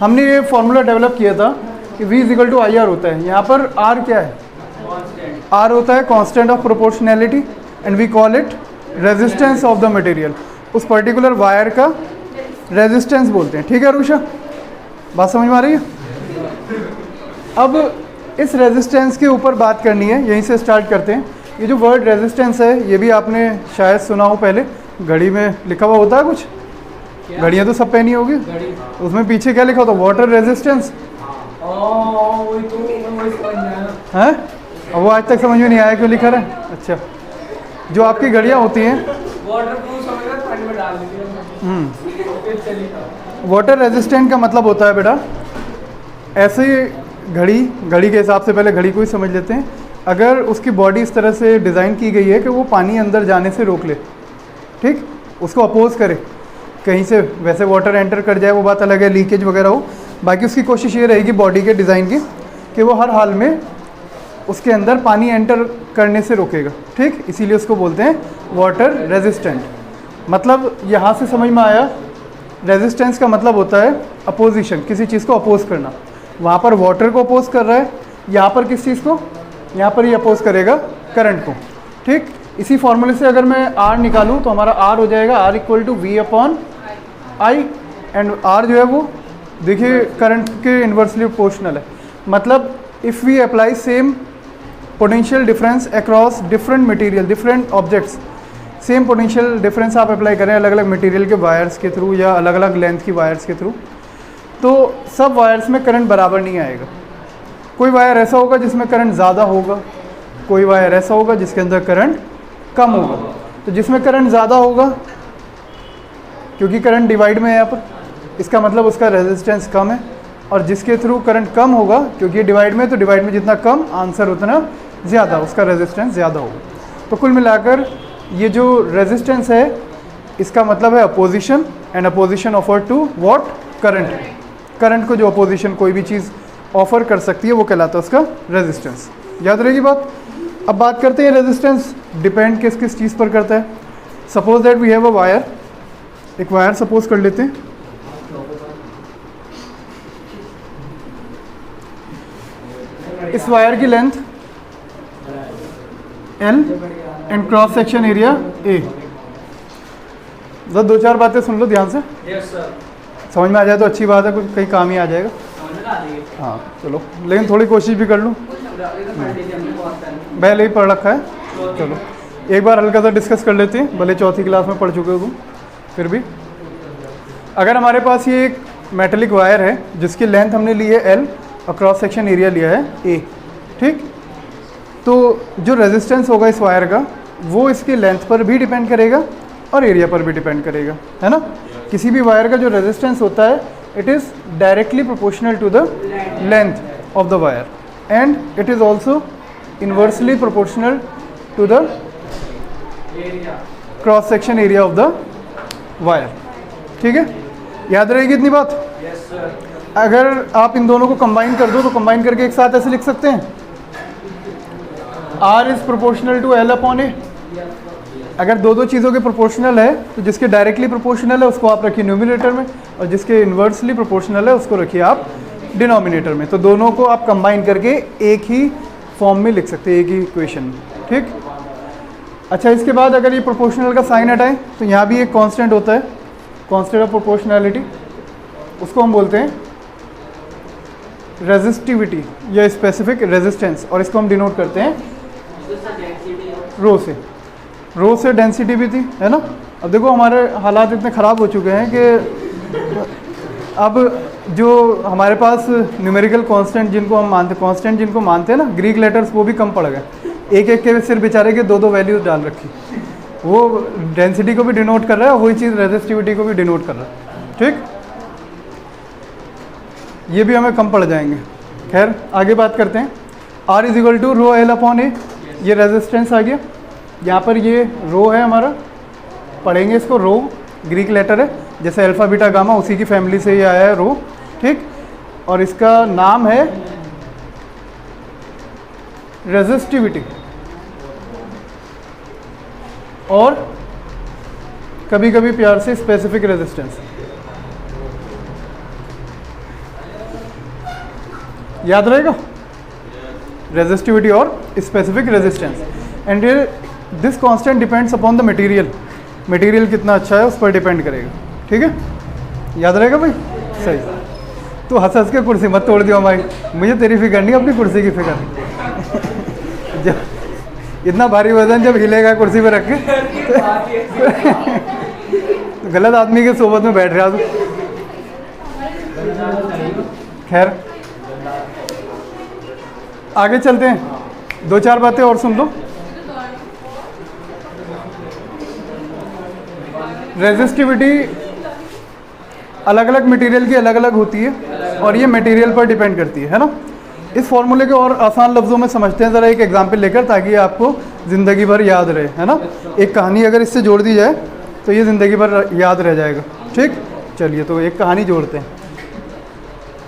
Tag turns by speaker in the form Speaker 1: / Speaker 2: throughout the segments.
Speaker 1: हमने ये formula develop किया था कि V is equal to I R होता है। यहाँ पर R क्या है? R होता है constant of proportionality and we call it resistance of the material. उस पर्टिकुलर वायर का रेजिस्टेंस बोलते हैं। ठीक है रुषा, बात समझ में आ रही है? अब इस रेजिस्टेंस के ऊपर बात करनी है, यहीं से स्टार्ट करते हैं। ये जो वर्ड रेजिस्टेंस है ये भी आपने शायद सुना हो, पहले घड़ी में लिखा हुआ होता है कुछ, घड़ियाँ तो सब पहनी होगी, उसमें पीछे क्या लिखा होता है? वाटर रेजिस्टेंस है। अब वो आज तक समझ में नहीं आया क्यों लिखा रहा है? अच्छा, जो आपकी घड़ियाँ होती हैं वाटर रेजिस्टेंट का मतलब होता है बेटा, ऐसे घड़ी के हिसाब से पहले घड़ी को ही समझ लेते हैं। अगर उसकी बॉडी इस तरह से डिज़ाइन की गई है कि वो पानी अंदर जाने से रोक ले, ठीक, उसको अपोज करे, कहीं से वैसे वाटर एंटर कर जाए वो बात अलग है, लीकेज वगैरह हो, बाकी उसकी कोशिश ये रहेगी बॉडी के डिज़ाइन की कि वो हर हाल में उसके अंदर पानी एंटर करने से रोकेगा। ठीक, इसीलिए उसको बोलते हैं वाटर रेजिस्टेंट। मतलब यहाँ से समझ में आया, रेजिस्टेंस का मतलब होता है अपोजिशन, किसी चीज़ को अपोज करना। वहाँ पर वाटर को अपोज कर रहा है, यहाँ पर किस चीज़ को? यहाँ पर ये अपोज करेगा करंट को। ठीक, इसी फॉर्मूले से अगर मैं R निकालूँ तो हमारा R हो जाएगा R equal to V upon I, and R जो है वो देखिए करंट के इन्वर्सली प्रोपोर्शनल है। मतलब if we apply same potential difference across different material, different objects, same potential difference आप अप्लाई करें अलग अलग मटेरियल के वायर्स के थ्रू या अलग अलग लेंथ की वायर्स के थ्रू, तो सब वायर्स में करंट बराबर नहीं आएगा। कोई वायर ऐसा होगा जिसमें करंट ज़्यादा होगा, कोई वायर ऐसा होगा जिसके अंदर करंट कम होगा। तो जिसमें करंट ज़्यादा होगा, क्योंकि करंट डिवाइड में है यहाँ पर, इसका मतलब उसका रेजिस्टेंस कम है। और जिसके थ्रू करंट कम होगा, क्योंकि डिवाइड में, तो डिवाइड में जितना कम आंसर उतना ज़्यादा, उसका रेजिस्टेंस ज़्यादा होगा। तो कुल मिलाकर ये जो रेजिस्टेंस है इसका मतलब है opposition, and opposition offer to what? Current. Current को जो अपोजिशन कोई भी चीज़ ऑफर कर सकती है वो कहलाता है उसका रेजिस्टेंस। याद रहेगी बात। अब बात करते हैं रेजिस्टेंस डिपेंड किस किस चीज़ पर करता है। Suppose that we have a wire, एक वायर सपोज कर लेते हैं, इस वायर की length L and cross section area A। दो चार बातें सुन लो ध्यान से। समझ में आ जाए तो अच्छी बात है, कुछ कहीं काम ही आ जाएगा। हाँ चलो, लेकिन थोड़ी कोशिश भी कर लूँ, पहले ही पढ़ रखा है। चलो एक बार हल्का सा डिस्कस कर लेते हैं, भले चौथी क्लास में पढ़ चुके हो तुम, फिर भी अगर हमारे पास ये एक मेटेलिक वायर है जिसकी लेंथ हमने ली है L और क्रॉस सेक्शन एरिया लिया है A, ठीक, तो जो रेजिस्टेंस होगा इस वायर का वो इसकी लेंथ पर भी डिपेंड करेगा और एरिया पर भी डिपेंड करेगा, है ना। किसी भी वायर का जो रेजिस्टेंस होता है it is directly proportional to the length of the wire and it is also inversely proportional to the cross section area of the wire. ठीक है, याद रहेगी इतनी बात। अगर आप इन दोनों को कंबाइन कर दो तो कंबाइन करके एक साथ ऐसे लिख सकते हैं, R is proportional to L upon A। अगर दो चीज़ों के प्रोपोर्शनल है तो जिसके डायरेक्टली प्रोपोर्शनल है उसको आप रखिए न्यूमिनेटर में और जिसके इन्वर्सली प्रोपोर्शनल है उसको रखिए आप डिनोमिनेटर में। तो दोनों को आप कंबाइन करके एक ही फॉर्म में लिख सकते हैं, एक ही इक्वेशन में। ठीक, अच्छा इसके बाद अगर ये प्रोपोर्शनल का साइन हटाएं तो यहाँ भी एक कांस्टेंट होता है, कांस्टेंट ऑफ प्रोपोर्शनैलिटी, उसको हम बोलते हैं रेजिस्टिविटी या स्पेसिफिक रेजिस्टेंस, और इसको हम डिनोट करते हैं रो से। रो से डेंसिटी भी थी, है ना। अब देखो हमारे हालात इतने ख़राब हो चुके हैं कि अब जो हमारे पास न्यूमेरिकल कांस्टेंट जिनको हम मानते, कांस्टेंट जिनको मानते हैं ना, ग्रीक लेटर्स, वो भी कम पड़ गए। एक एक के सिर्फ बेचारे के दो वैल्यूज डाल रखी, वो डेंसिटी को भी डिनोट कर रहा है, वही चीज़ रेजिस्टिविटी को भी डिनोट कर रहा है। ठीक, ये भी हमें कम पड़ जाएंगे। खैर आगे बात करते हैं। R is equal to rho L upon A, ये रेजिस्टेंस आ गया। यहाँ पर ये रो है हमारा, पढ़ेंगे इसको, रो ग्रीक लेटर है, जैसे अल्फ़ा बीटा गामा उसी की फैमिली से ये आया है रो। ठीक, और इसका नाम है रेजिस्टिविटी, और कभी कभी प्यार से स्पेसिफिक रेजिस्टेंस। याद रहेगा, रेजिस्टिविटी और specific resistance. And this constant depends upon the material, material कितना अच्छा है उस पर डिपेंड करेगा। ठीक है, याद रहेगा भाई? सही। तो हंस हंस के कुर्सी मत तोड़ दियो भाई, मुझे तेरी फिक्र नहीं, अपनी कुर्सी की फिक्र। जब इतना भारी वजन जब हिलेगा कुर्सी पे रख के तो गलत आदमी के सोबत में बैठ रहा तू। खैर आगे चलते हैं, 2-4 बातें और सुन लो। रेजिस्टिविटी अलग अलग मटेरियल की अलग अलग होती है और ये मटेरियल पर डिपेंड करती है ना। इस फॉर्मूले को और आसान लफ्ज़ों में समझते हैं ज़रा एक एग्जांपल लेकर, ताकि आपको ज़िंदगी भर याद रहे, है ना। एक कहानी अगर इससे जोड़ दी जाए तो ये ज़िंदगी भर याद रह जाएगा। ठीक, चलिए तो एक कहानी जोड़ते हैं।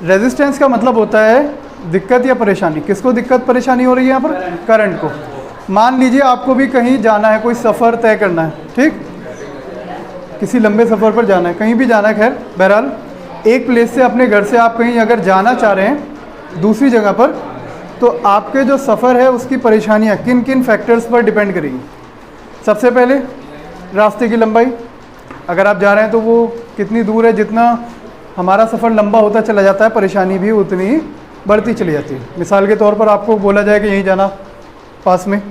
Speaker 1: रेजिस्टेंस का मतलब होता है दिक्कत या परेशानी। किसको दिक्कत परेशानी हो रही है यहाँ पर? करंट को। मान लीजिए आपको भी कहीं जाना है, कोई सफ़र तय करना है, ठीक, किसी लंबे सफ़र पर जाना है, कहीं भी जाना है। खैर बहरहाल एक प्लेस से, अपने घर से आप कहीं अगर जाना चाह रहे हैं दूसरी जगह पर, तो आपके जो सफ़र है उसकी परेशानियाँ किन किन फैक्टर्स पर डिपेंड करेंगी। सबसे पहले रास्ते की लंबाई, अगर आप जा रहे हैं तो वो कितनी दूर है, जितना हमारा सफ़र लंबा होता चला जाता है परेशानी भी उतनी ही बढ़ती चली जाती है। मिसाल के तौर पर आपको बोला जाए कि यहीं जाना, पास में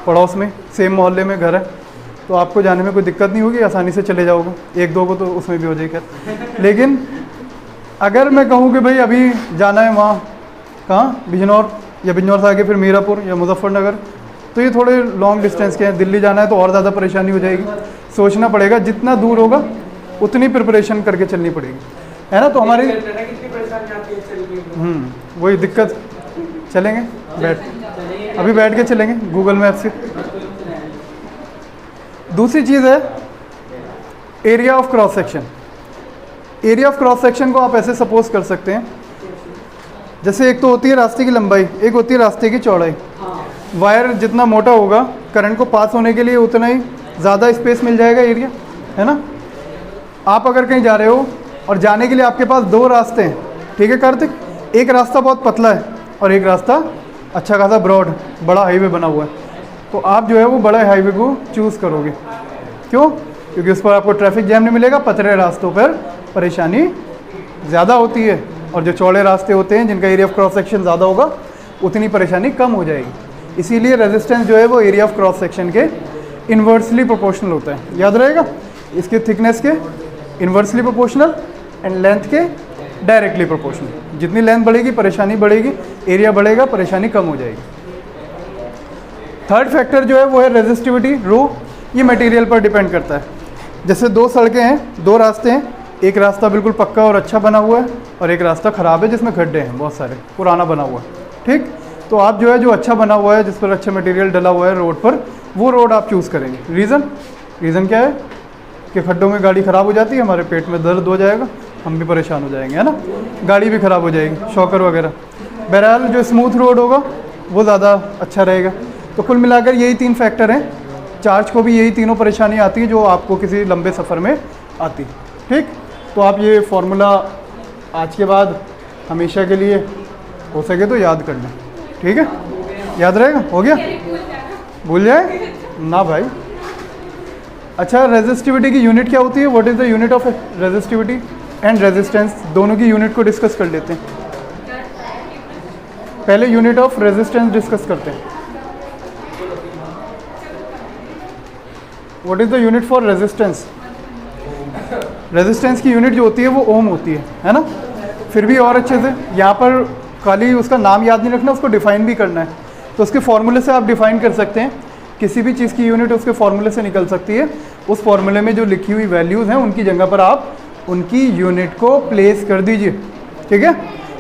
Speaker 1: पड़ोस में सेम मोहल्ले में घर है, तो आपको जाने में कोई दिक्कत नहीं होगी, आसानी से चले जाओगे। 1-2 को तो उसमें भी हो जाएगा। लेकिन अगर मैं कहूँ कि भाई अभी जाना है वहाँ, कहाँ, बिजनौर, या बिजनौर से आगे फिर मीरापुर या मुजफ्फरनगर, तो ये थोड़े लॉन्ग डिस्टेंस के हैं। दिल्ली जाना है तो और ज़्यादा परेशानी हो जाएगी, सोचना पड़ेगा, जितना दूर होगा उतनी प्रिपरेशन करके चलनी पड़ेगी, है ना। तो हमारी वही दिक्कत। चलेंगे अभी बैठ के चलेंगे गूगल मैप से। दूसरी चीज़ है area of cross section. Area of cross section को आप ऐसे सपोज कर सकते हैं, जैसे एक तो होती है रास्ते की लंबाई, एक होती है रास्ते की चौड़ाई। वायर जितना मोटा होगा करंट को पास होने के लिए उतना ही ज़्यादा स्पेस मिल जाएगा, एरिया, है ना। आप अगर कहीं जा रहे हो और जाने के लिए आपके पास 2 रास्ते हैं, ठीक है कार्तिक, एक रास्ता बहुत पतला है और एक रास्ता अच्छा खासा ब्रॉड बड़ा हाईवे बना हुआ है, तो आप जो है वो बड़ा हाईवे को चूज़ करोगे। क्यों? क्योंकि उस पर आपको ट्रैफिक जैम नहीं मिलेगा। पतले रास्तों पर परेशानी ज़्यादा होती है, और जो चौड़े रास्ते होते हैं जिनका एरिया ऑफ क्रॉस सेक्शन ज़्यादा होगा उतनी परेशानी कम हो जाएगी। इसीलिए रेजिस्टेंस जो है वो एरिया ऑफ क्रॉस सेक्शन के इन्वर्सली प्रोपोर्शनल होता है। याद रहेगा, इसके थिकनेस के इन्वर्सली प्रोपोर्शनल एंड लेंथ के डायरेक्टली प्रोपोर्शनल। जितनी लेंथ बढ़ेगी परेशानी बढ़ेगी, एरिया बढ़ेगा परेशानी कम हो जाएगी। थर्ड फैक्टर जो है वो है रेजिस्टिविटी, रो। ये मटेरियल पर डिपेंड करता है। जैसे 2 सड़कें हैं, 2 रास्ते हैं, एक रास्ता बिल्कुल पक्का और अच्छा बना हुआ है और एक रास्ता ख़राब है जिसमें गड्ढे हैं बहुत सारे, पुराना बना हुआ है, ठीक। तो आप जो है जो अच्छा बना हुआ है, जिस पर अच्छा मटेरियल डला हुआ है रोड पर, वो रोड आप चूज़ करेंगे। रीज़न क्या है कि खड्डों में गाड़ी ख़राब हो जाती है, हमारे पेट में दर्द हो जाएगा, हम भी परेशान हो जाएंगे, है ना, गाड़ी भी ख़राब हो जाएगी, शॉकर वगैरह। बहरहाल जो स्मूथ रोड होगा वो ज़्यादा अच्छा रहेगा। तो कुल मिलाकर यही 3 फैक्टर हैं। चार्ज को भी यही तीनों परेशानी आती है जो आपको किसी लंबे सफ़र में आती है, ठीक। तो आप ये फॉर्मूला आज के बाद हमेशा के लिए हो सके तो याद कर लें, ठीक है। याद रहेगा? हो गया? भूल जाए ना भाई। अच्छा, रेजिस्टिविटी की यूनिट क्या होती है? What is the unit of resistivity and resistance? दोनों की यूनिट को डिस्कस कर लेते हैं। पहले यूनिट ऑफ रेजिस्टेंस डिस्कस करते हैं। What is the unit for resistance? Resistance की यूनिट जो होती है वो ओम होती है ना। फिर भी और अच्छे से, यहाँ पर खाली उसका नाम याद नहीं रखना, उसको डिफ़ाइन भी करना है। तो उसके फॉर्मूले से आप डिफ़ाइन कर सकते हैं। किसी भी चीज़ की यूनिट उसके फॉर्मूले से निकल सकती है। उस फॉर्मूले में जो लिखी हुई वैल्यूज़ हैं उनकी जगह पर आप उनकी यूनिट को प्लेस कर दीजिए, ठीक है।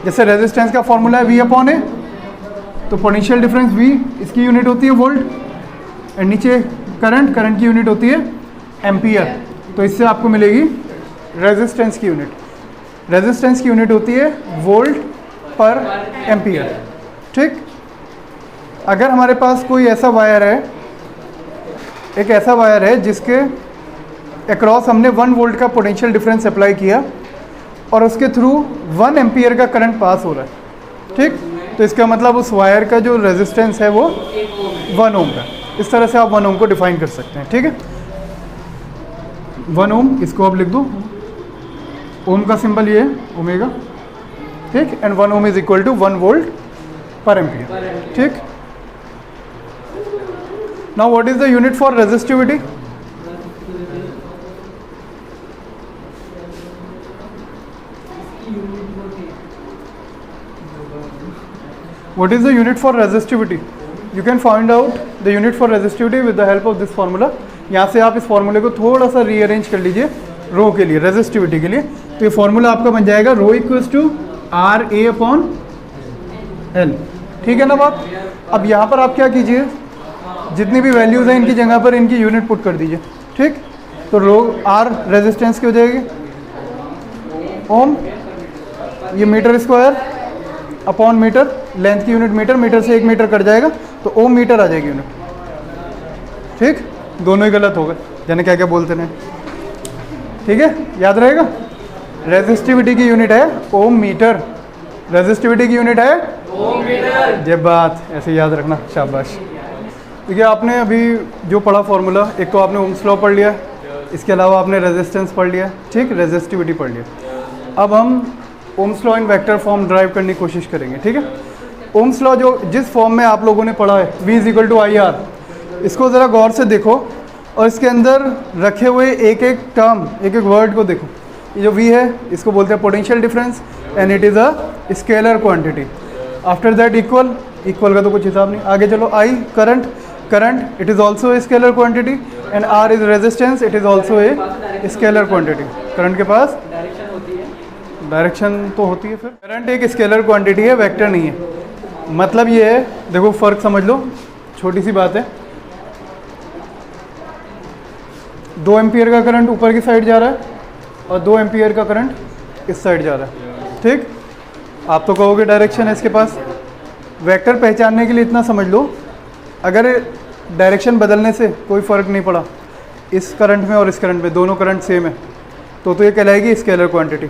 Speaker 1: जैसे रेजिस्टेंस का फॉर्मूला है V/A, तो पोटेंशियल डिफरेंस V, इसकी यूनिट होती है वोल्ट, एंड नीचे करंट की यूनिट होती है एम्पियर। तो इससे आपको मिलेगी रेजिस्टेंस की यूनिट। रेजिस्टेंस की यूनिट होती है वोल्ट पर एम्पियर, ठीक। अगर हमारे पास कोई ऐसा वायर है, एक ऐसा वायर है जिसके अक्रॉस हमने 1 वोल्ट का पोटेंशियल डिफरेंस अप्लाई किया और उसके थ्रू 1 एम्पियर का करंट पास हो रहा है, ठीक। तो इसका मतलब उस वायर का जो रेजिस्टेंस है वो 1 ओम का। इस तरह से आप 1 ओम को डिफाइन कर सकते हैं, ठीक है। 1 ओम, इसको आप लिख दो, ओम का सिंबल ये है ओमेगा, ठीक। And 1 ohm is equal to 1 volt per ampere, ठीक। Now what is the unit for resistivity? What is the unit for resistivity? You can find out the unit for resistivity with the help of this formula. यहाँ से आप इस फॉर्मूले को थोड़ा सा rearrange कर लीजिए रो के लिए, रेजिस्टिविटी के लिए। तो ये फॉर्मूला आपका बन जाएगा rho equals to R A upon L, ठीक है ना बात। अब यहाँ पर आप क्या कीजिए, जितनी भी वैल्यूज़ हैं इनकी जगह पर इनकी यूनिट पुट कर दीजिए, ठीक। तो रो आर रेजिस्टेंस की हो जाएगी ओम, ये metre square upon metre, length की यूनिट मीटर, मीटर से 1 मीटर कट जाएगा तो ओम मीटर आ जाएगी यूनिट, ठीक। दोनों ही गलत हो गए, जाने क्या क्या बोलते हैं, ठीक है, याद रहेगा। रेजिस्टिविटी की यूनिट है ओम मीटर, रेजिस्टिविटी की यूनिट है ओम मीटर। ये बात ऐसे याद रखना, शाबाश। देखिए आपने अभी जो पढ़ा फॉर्मूला, एक तो आपने ओम्स लॉ पढ़ लिया, इसके अलावा आपने रेजिस्टेंस पढ़ लिया, ठीक, रेजिस्टिविटी पढ़ लिया। अब हम Ohm's law in vector form drive करने की कोशिश करेंगे, ठीक है। ओम्स लॉ जो जिस फॉर्म में आप लोगों ने पढ़ा है V is equal to I R, इसको ज़रा गौर से देखो और इसके अंदर रखे हुए एक एक टर्म, एक एक वर्ड को देखो। ये जो V है इसको बोलते हैं potential difference and it is a scalar quantity. After that equal, equal का तो कुछ हिसाब नहीं। आगे चलो, I current, current it is also a scalar quantity and R is resistance, it is also a scalar quantity. Current के पास direction तो होती है। फिर करंट एक स्केलर क्वांटिटी है, वेक्टर नहीं है। मतलब ये है, देखो फ़र्क समझ लो, छोटी सी बात है। 2 एम्पियर का करंट ऊपर की साइड जा रहा है और 2 एम्पियर का करंट इस साइड जा रहा है, ठीक। आप तो कहोगे डायरेक्शन है इसके पास। वेक्टर पहचानने के लिए इतना समझ लो, अगर डायरेक्शन बदलने से कोई फ़र्क नहीं पड़ा इस करंट में और इस करंट में, दोनों करंट सेम है, तो ये कहलाएगी स्केलर क्वांटिटी।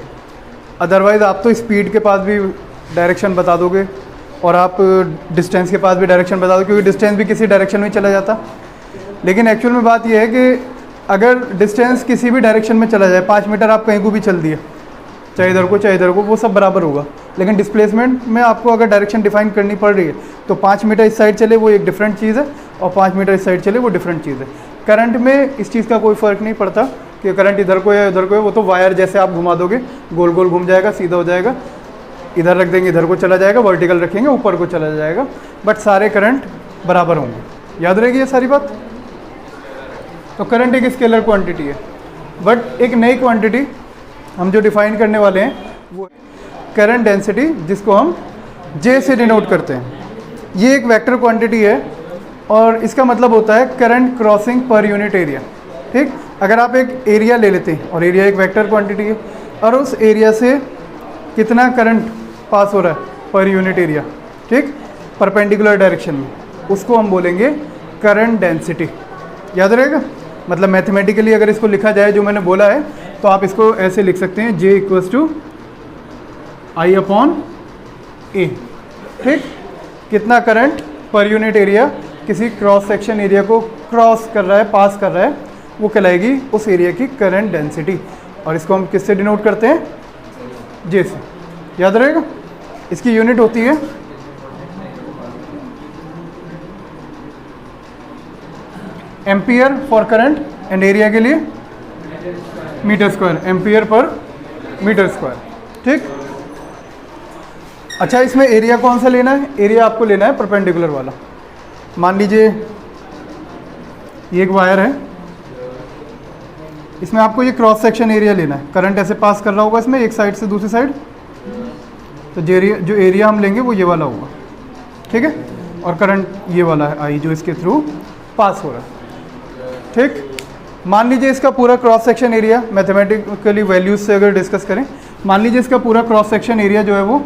Speaker 1: अदरवाइज़ आप तो स्पीड के पास भी डायरेक्शन बता दोगे और आप डिस्टेंस के पास भी डायरेक्शन बता दो, क्योंकि डिस्टेंस भी किसी डायरेक्शन में चला जाता। लेकिन एक्चुअल में बात यह है कि अगर डिस्टेंस किसी भी डायरेक्शन में चला जाए, 5 मीटर आप कहीं को भी चल दिए, चाहे इधर को चाहे इधर को, वो सब बराबर होगा। लेकिन डिस्प्लेसमेंट में आपको अगर डायरेक्शन डिफाइन करनी पड़ रही है तो 5 मीटर इस साइड चले वो एक डिफरेंट चीज़ है और 5 मीटर इस साइड चले वो डिफरेंट चीज़ है। करंट में इस चीज़ का कोई फ़र्क नहीं पड़ता कि करंट इधर को है उधर को है, वो तो वायर जैसे आप घुमा दोगे गोल गोल घूम जाएगा, सीधा हो जाएगा। इधर रख देंगे इधर को चला जाएगा, वर्टिकल रखेंगे ऊपर को चला जाएगा, बट सारे करंट बराबर होंगे। याद रहेगी ये सारी बात। तो करंट एक स्केलर क्वांटिटी है, बट एक नई क्वांटिटी हम जो डिफाइन करने वाले हैं वो करंट डेंसिटी, जिसको हम J से डिनोट करते हैं। ये एक वेक्टर क्वांटिटी है और इसका मतलब होता है करंट क्रॉसिंग पर यूनिट एरिया, ठीक। अगर आप एक एरिया ले लेते हैं और एरिया एक वेक्टर क्वांटिटी है और उस एरिया से कितना करंट पास हो रहा है पर यूनिट एरिया, ठीक, परपेंडिकुलर डायरेक्शन में, उसको हम बोलेंगे करंट डेंसिटी। याद रहेगा। मतलब मैथमेटिकली अगर इसको लिखा जाए जो मैंने बोला है तो आप इसको ऐसे लिख सकते हैं, J equals to I upon A, ठीक। कितना करंट पर यूनिट एरिया किसी क्रॉस सेक्शन एरिया को क्रॉस कर रहा है, पास कर रहा है, वो कहलाएगी उस एरिया की करंट डेंसिटी। और इसको हम किससे डिनोट करते हैं? J से। याद रहेगा। इसकी यूनिट होती है ampere for current and area के लिए metre square, ampere per metre square, ठीक। अच्छा, इसमें एरिया कौन सा लेना है? एरिया आपको लेना है परपेंडिकुलर वाला। मान लीजिए ये एक वायर है, इसमें आपको ये क्रॉस सेक्शन एरिया लेना है। करंट ऐसे पास कर रहा होगा इसमें एक साइड से दूसरी साइड, तो जो एरिया हम लेंगे वो ये वाला होगा, ठीक है। और करंट ये वाला है आई, जो इसके थ्रू पास हो रहा है, ठीक। मान लीजिए इसका पूरा cross section area, mathematically values से अगर डिस्कस करें, मान लीजिए इसका पूरा क्रॉस सेक्शन एरिया जो है वो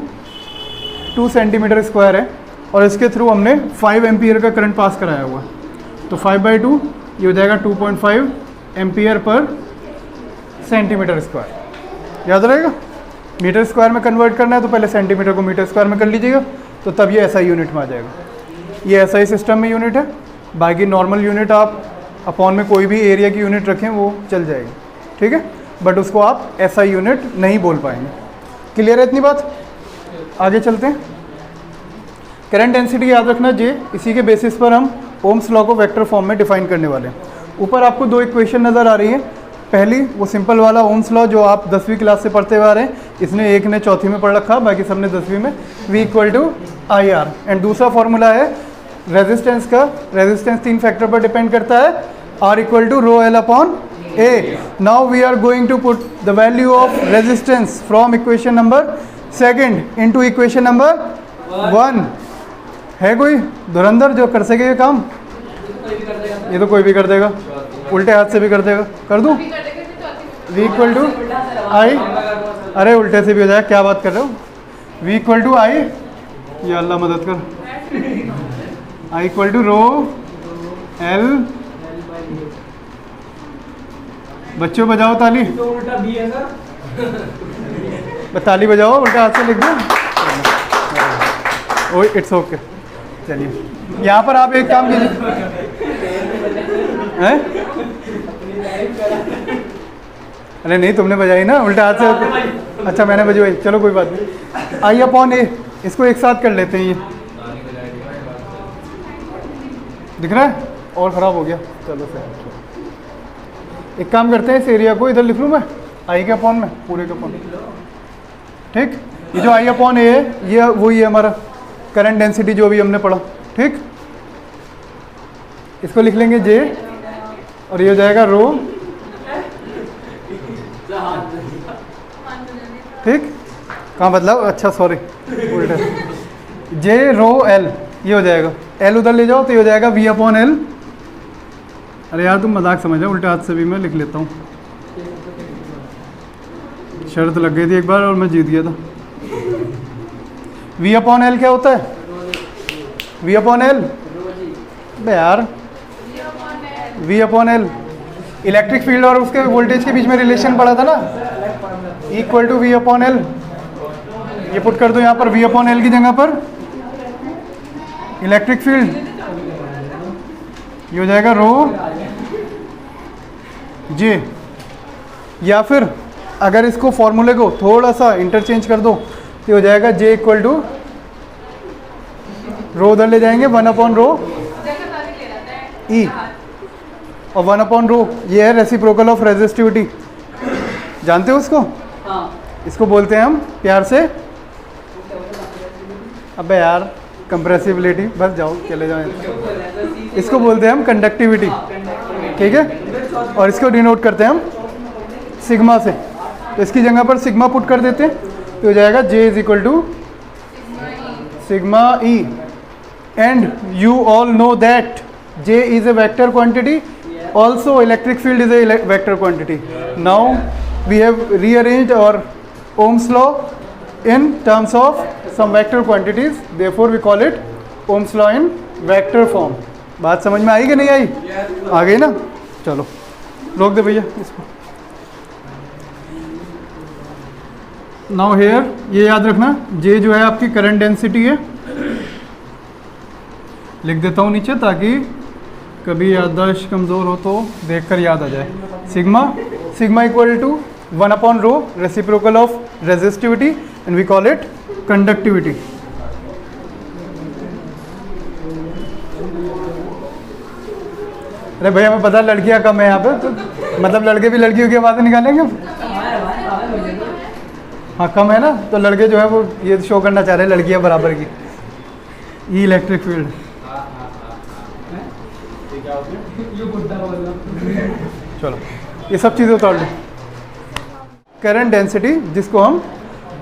Speaker 1: 2 सेंटीमीटर स्क्वायर है और इसके थ्रू हमने 5 एम्पियर का करंट पास कराया हुआ है। तो 5/2 ये हो जाएगा 2.5 एम्पियर पर सेंटीमीटर स्क्वायर। याद रहेगा। मीटर स्क्वायर में कन्वर्ट करना है तो पहले सेंटीमीटर को मीटर स्क्वायर में कर लीजिएगा, तो तब ये SI यूनिट में आ जाएगा। ये SI सिस्टम में यूनिट है। बाकी नॉर्मल यूनिट आप अपॉन में कोई भी एरिया की यूनिट रखें वो चल जाएगी, ठीक है, बट उसको आप SI यूनिट नहीं बोल पाएंगे। क्लियर है इतनी बात? आगे चलते हैं। करंट डेंसिटी याद रखना J, इसी के बेसिस पर हम ओम्स लॉ को वेक्टर फॉर्म में डिफाइन करने वाले हैं। ऊपर आपको दो इक्वेशन नज़र आ रही है। पहली वो सिंपल वाला ओम्स लॉ जो आप 10वीं क्लास से पढ़ते हुए आ रहे हैं, इसने एक ने चौथी में पढ़ रखा, बाकी सबने 10वीं में, V = IR। एंड दूसरा फॉर्मूला है रेजिस्टेंस का। रेजिस्टेंस 3 फैक्टर पर डिपेंड करता है, R = ρl/A। Now we are going to put the value of resistance from equation number 2 into equation number 1। है कोई धुरंधर जो कर सके ये काम? ये तो कोई भी कर देगा, उल्टे हाथ से भी कर देगा। कर दूँ? V = I, अरे उल्टे से भी हो जाए, क्या बात कर रहे हो? V = I, ये अल्लाह मदद कर, I = ρl। बच्चों बजाओ ताली।
Speaker 2: तो उल्टा B है सर।
Speaker 1: ताली बजाओ, उल्टा हाथ से लिख दो। Oh it's okay. चलिए यहाँ पर आप एक काम कीजिए, हैं? अरे नहीं, तुमने बजाई ना उल्टा हाथ से। अच्छा मैंने बजवाई, चलो कोई बात नहीं। I/A, इसको एक साथ कर लेते हैं। ये दिख रहा है? और ख़राब हो गया, चलो फिर एक काम करते हैं, इस एरिया को इधर लिख लूँ मैं, I के अपॉन में, पूरे के अपॉन, ठीक। ये जो I/A है ये वही है हमारा करंट डेंसिटी जो भी हमने पढ़ा, ठीक। इसको लिख लेंगे J और ये हो जाएगा रो, ठीक। कहाँ बदलाव? अच्छा सॉरी, उल्टा। J ρl ये हो जाएगा, L उधर ले जाओ तो ये हो जाएगा V/L। अरे यार तुम मजाक समझ रहे हो, उल्टे हाथ से भी मैं लिख लेता हूँ। शर्त लग गई थी एक बार और मैं जीत गया था। V/L क्या होता है? V/L बे यार, V/L इलेक्ट्रिक फील्ड और उसके वोल्टेज के बीच में रिलेशन पड़ा था ना, = V/L। ये पुट कर दो यहाँ पर V/L की जगह पर इलेक्ट्रिक फील्ड, ये हो जाएगा रो J। या फिर अगर इसको फॉर्मूले को थोड़ा सा इंटरचेंज कर दो तो हो जाएगा J = रो उधर ले जाएंगे 1/ρ E और 1/ρ ये है रेसिप्रोकल ऑफ रेजिस्टिविटी। जानते हो उसको? इसको बोलते हैं हम प्यार से, अबे यार कंप्रेसिबिलिटी, बस जाओ चले जाओ। इसको बोलते हैं हम कंडक्टिविटी, ठीक है। और इसको डिनोट करते हैं हम सिग्मा से, तो इसकी जगह पर सिग्मा पुट कर देते हैं तो हो जाएगा J = sigma E। And you all know that J is a vector quantity, also electric field is a vector quantity. Now we have rearranged our Ohm's law in terms of some vector quantities, therefore we call it Ohm's law in vector form. बात समझ में आई कि नहीं आई? आ गई ना? चलो रोक दे भैया इसको। नाउ हेयर ये याद रखना, J जो है आपकी करंट डेंसिटी है, लिख देता हूँ नीचे ताकि कभी याददाश्त कमज़ोर हो तो देखकर याद आ जाए। Sigma = 1/ρ reciprocal of resistivity and we call it conductivity. अरे भैया हमें पता लड़कियां कम है यहाँ पे, तो मतलब लड़के भी लड़कियों की आवाज़ें निकालेंगे। हाँ कम है ना, तो लड़के जो है वो ये शो करना चाह रहे हैं लड़कियां बराबर की। ई इलेक्ट्रिक फील्ड, चलो ये सब चीज़ें उतार लो। करंट डेंसिटी जिसको हम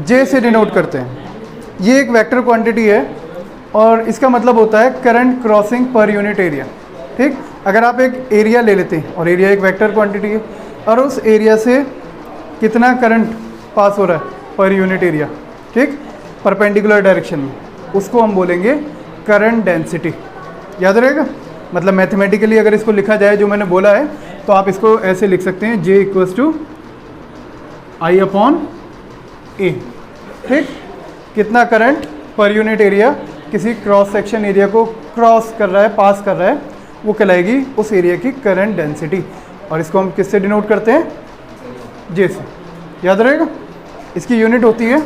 Speaker 1: J से डिनोट करते हैं, ये एक वेक्टर क्वांटिटी है और इसका मतलब होता है करंट क्रॉसिंग पर यूनिट एरिया, ठीक। अगर आप एक एरिया ले लेते हैं और एरिया एक वेक्टर क्वांटिटी है और उस एरिया से कितना करंट पास हो रहा है पर यूनिट एरिया, ठीक, परपेंडिकुलर डायरेक्शन में, उसको हम बोलेंगे करंट डेंसिटी। याद रहेगा? मतलब मैथमेटिकली अगर इसको लिखा जाए जो मैंने बोला है तो आप इसको ऐसे लिख सकते हैं J = I/A ए। ठीक, कितना करंट पर यूनिट एरिया किसी क्रॉस सेक्शन एरिया को क्रॉस कर रहा है, पास कर रहा है, वो कहलाएगी उस एरिया की करंट डेंसिटी। और इसको हम किससे डिनोट करते हैं? जे से। याद रहेगा, इसकी यूनिट होती है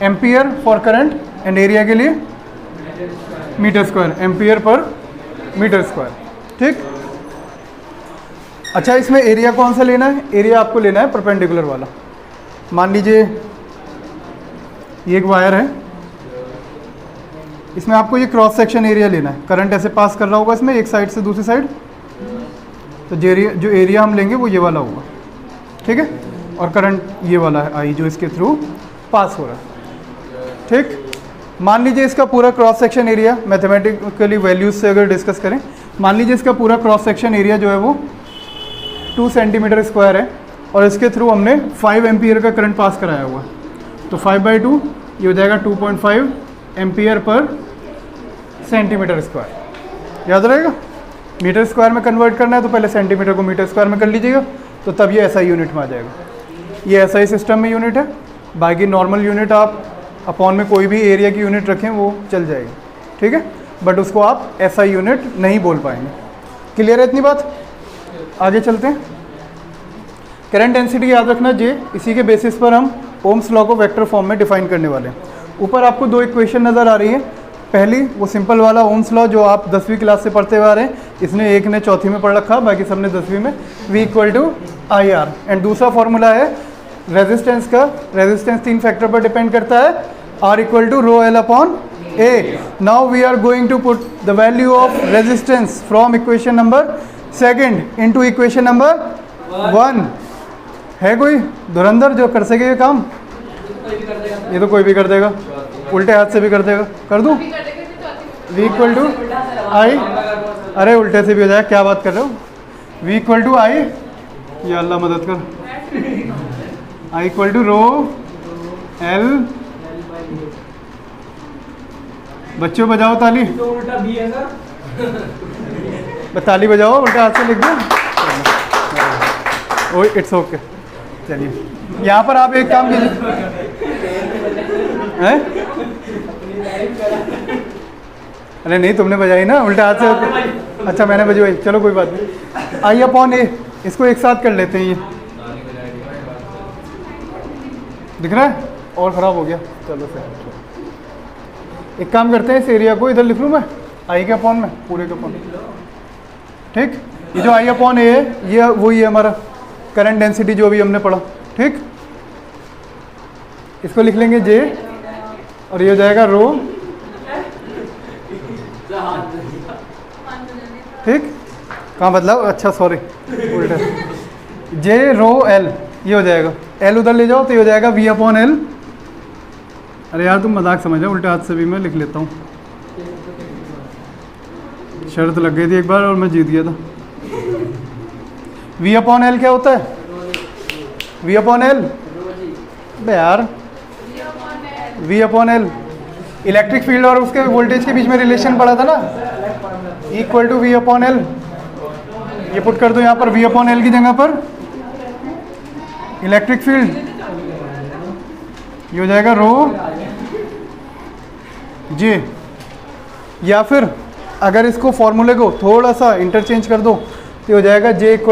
Speaker 1: ampere for current, and area के लिए metre square, ampere per metre square. ठीक, अच्छा इसमें एरिया कौन सा लेना है? एरिया आपको लेना है परपेंडिकुलर वाला। मान लीजिए ये एक वायर है, इसमें आपको ये क्रॉस सेक्शन एरिया लेना है, करंट ऐसे पास कर रहा होगा इसमें एक साइड से दूसरी साइड, तो जो एरिया हम लेंगे वो ये वाला होगा। ठीक है, और करंट ये वाला है आई जो इसके थ्रू पास हो रहा है। ठीक, मान लीजिए इसका पूरा cross section area mathematically values से अगर डिस्कस करें, मान लीजिए इसका पूरा क्रॉस सेक्शन एरिया जो है वो 2 सेंटीमीटर स्क्वायर है, और इसके थ्रू हमने 5 एम्पियर का करंट पास कराया हुआ है, तो 5/2 ये हो जाएगा 2.5 एम्पियर पर सेंटीमीटर स्क्वायर। याद रहेगा, मीटर स्क्वायर में कन्वर्ट करना है तो पहले सेंटीमीटर को मीटर स्क्वायर में कर लीजिएगा, तो तब ये एसआई यूनिट में आ जाएगा। ये एसआई सिस्टम में यूनिट है, बाकी नॉर्मल यूनिट आप अपॉन में कोई भी एरिया की यूनिट रखें वो चल जाएगी। ठीक है, बट उसको आप एसआई यूनिट नहीं बोल पाएंगे। क्लियर है इतनी बात? आगे चलते हैं। करंट डेंसिटी याद रखना जे, इसी के बेसिस पर हम ओम्स लॉ को वेक्टर फॉर्म में डिफाइन करने वाले हैं। ऊपर आपको 2 इक्वेशन नज़र आ रही है। पहली वो सिंपल वाला ओम्स लॉ जो आप 10वीं क्लास से पढ़ते हुए आ रहे हैं, इसने एक ने चौथी में पढ़ रखा, बाकी सबने 10वीं में, V = IR। एंड दूसरा फॉर्मूला है रेजिस्टेंस का, रेजिस्टेंस 3 फैक्टर पर डिपेंड करता है, R = ρl/A। Now we are going to put the value of resistance from equation number 2 into equation number 1। है कोई धुरंधर जो कर सके ये काम? ये तो कोई भी कर देगा, उल्टे हाथ से भी कर देगा। कर दूं? V = I, अरे उल्टे से भी हो जाए, क्या बात कर रहे हो? V = I, या अल्लाह मदद कर, I = ρl। बच्चों बजाओ ताली,
Speaker 2: तो उल्टा बी है सर।
Speaker 1: ताली बजाओ, उल्टा हाथ से लिख दो। Oh it's okay. चलिए यहाँ पर आप एक काम कीजिए, हैं? अरे नहीं, तुमने बजाई ना उल्टा हाथ से। अच्छा मैंने बजवाई, चलो कोई बात नहीं। I/A, इसको एक साथ कर लेते हैं। ये दिख रहा है? और ख़राब हो गया, चलो फिर एक काम करते हैं, इस एरिया को इधर लिख लूँ मैं, I के अपॉन में, पूरे के अपॉन। ठीक, ये जो I/A है ये वही है हमारा करंट डेंसिटी जो अभी हमने पढ़ा। ठीक, इसको लिख लेंगे J, और ये हो जाएगा रो। ठीक, कहाँ बदलाव? अच्छा सॉरी, उल्टा। J ρl, ये हो जाएगा, L उधर ले जाओ तो ये हो जाएगा V/L। अरे यार तुम मजाक समझ रहे हो, उल्टे हाथ से भी मैं लिख लेता हूँ। शर्त लग गई थी एक बार और मैं जीत गया था। V/L क्या होता है? V/L बे यार, V/L इलेक्ट्रिक फील्ड और उसके वोल्टेज के बीच में रिलेशन पड़ा था ना, = V/L। ये पुट कर दो यहाँ पर, V/L की जगह पर इलेक्ट्रिक फील्ड, ये हो जाएगा रो J। या फिर अगर इसको फॉर्मूले को थोड़ा सा इंटरचेंज कर दो तो हो जाएगा J =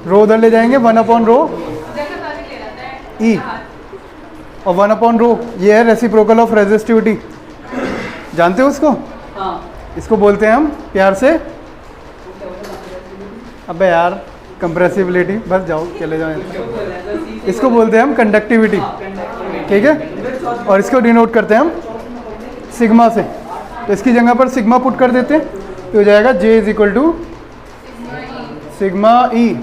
Speaker 1: रो, उधर ले जाएंगे 1/ρ E, और 1/ρ ये है रेसिप्रोकल ऑफ रेजिस्टिविटी। जानते हो उसको? इसको बोलते हैं हम प्यार से, अबे यार कंप्रेसिबिलिटी, बस जाओ चले जाओ। इसको बोलते हैं हम कंडक्टिविटी। ठीक है, और इसको डिनोट करते हैं हम सिग्मा से, तो इसकी जगह पर सिग्मा पुट कर देते हैं तो हो जाएगा J = sigma E।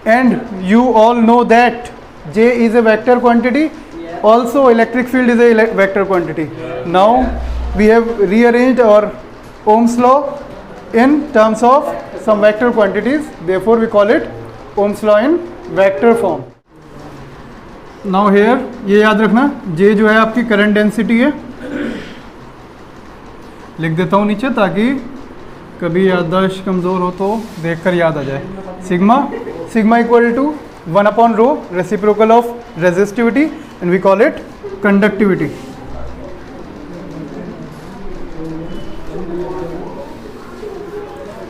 Speaker 1: And you all know that J is a vector quantity, also electric field is a vector quantity. Now we have rearranged our Ohm's law in terms of some vector quantities, therefore we call it Ohm's law in vector form. Now here ये याद रखना, J जो है आपकी current density है, लिख देता हूँ नीचे ताकि कभी याददाश्त कमज़ोर हो तो देखकर याद आ जाए। Sigma equal to 1/ρ reciprocal of resistivity and we call it conductivity.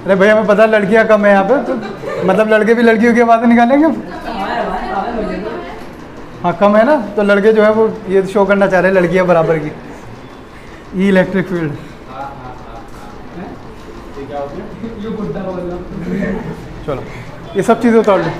Speaker 1: अरे भैया हमें पता लड़कियां कम है यहाँ पे, तो मतलब लड़के भी लड़कियों की आवाज़ें निकालेंगे। हाँ कम है ना, तो लड़के जो है वो ये शो करना चाह रहे हैं लड़कियां बराबर की। ई इलेक्ट्रिक फील्ड। चलो ये सब चीज़ें उतार लो।